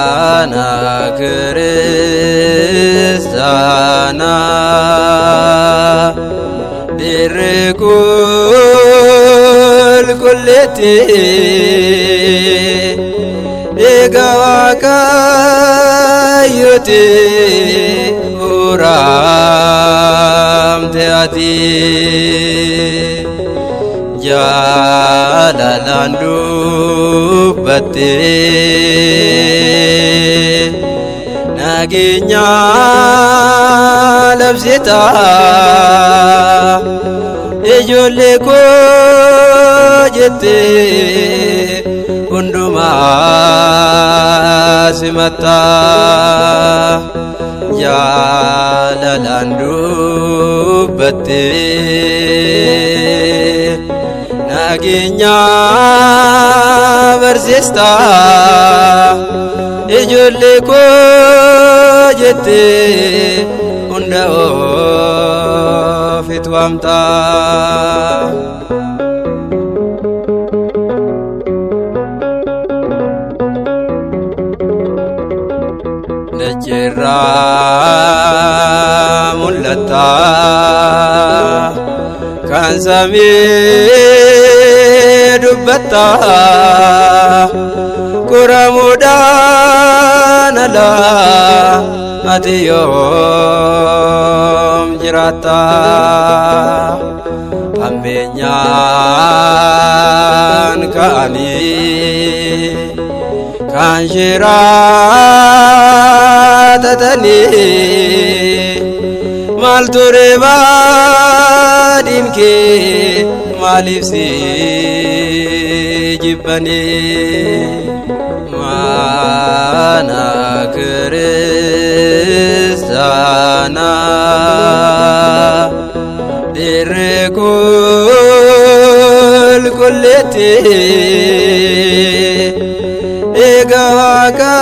Mana Kristana dirikul kulleti egawaka yuti uram teati jalalandu bate naginya labsita ejole ko jete unduma simata jalalandu bate naginya bersista ejole ko jete unda fitwamta najira mulata kan sami dubbata kuramudanala atiyom jirata ambenyan kani kanjirata tani malture badinke malifsi jibbani mana Kristana dirikul kulleti egawaka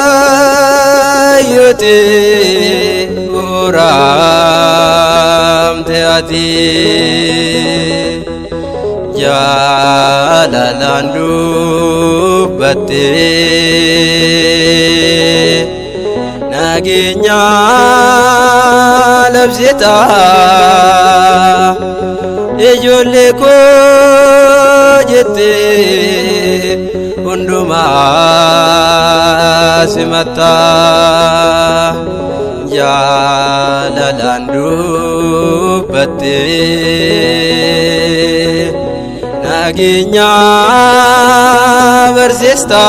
yuti uram teati jalalandu bate naginya labsita ejole ko jete unduma simata jalalandu bate naginya bersista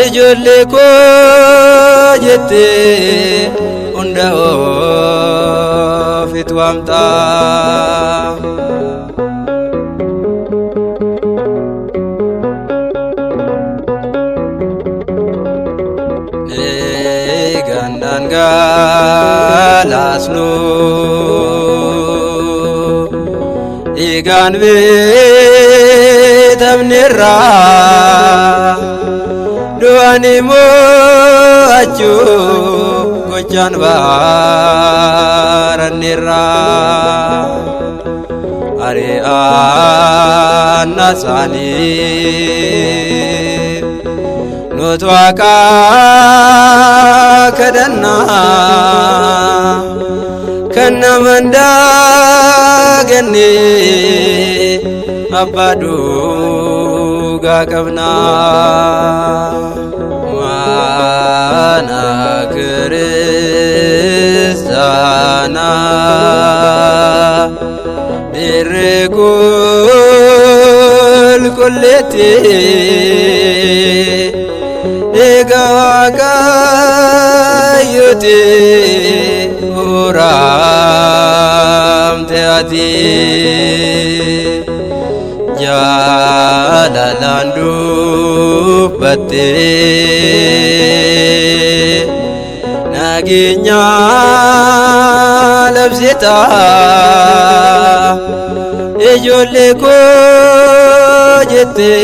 ejole ko jete unda fitwamta negandan galasnu igan betamnira duani mo acu gocan baranira are anasani nutwaka kadana kana mandagani abadu gagabna mana Kristana dirikul kulleti egawaka yuti uram teati jalalandu bate naginya labsita ejole ko jete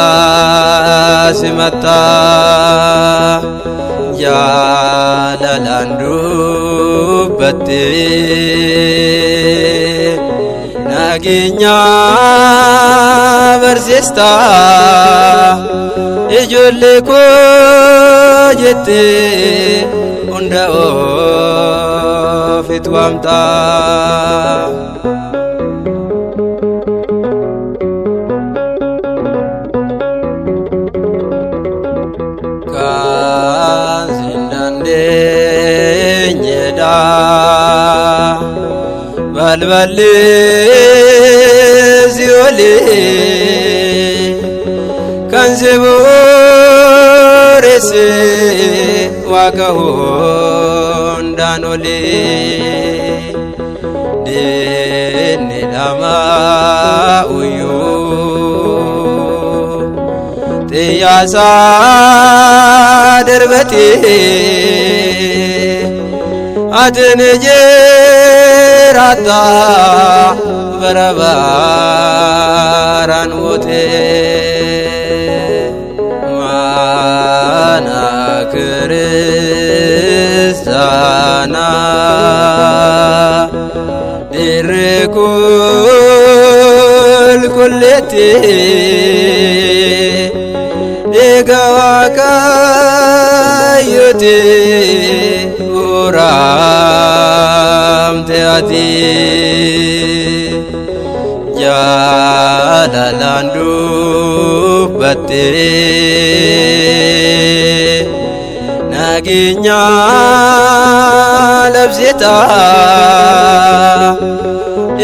hundumaa simatta jaalalaan dubbatte nageenya barsiista ijoollee koo jette hunda ofitti waamta. Kan sindandeenyedha balballi si'oole kan si booresse Waaqa hundaan oole diinni lamaa uyyuu xiyyaasa darbate atin jiraata bara baraan moote mana kiristaana dirree qulqulleetti Ega Waaqayyooti uramte ati jaalalaan dubbatte nageenya labsita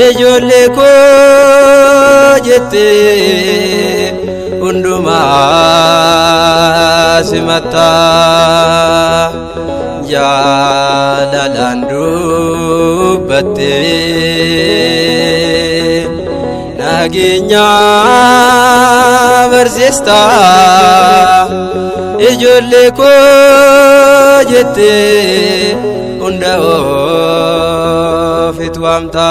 ijoollee koo jette hundumaa simatta jaalalaan dubbatte nageenya barsiista ijoollee koo jette hunda ofitti waamta.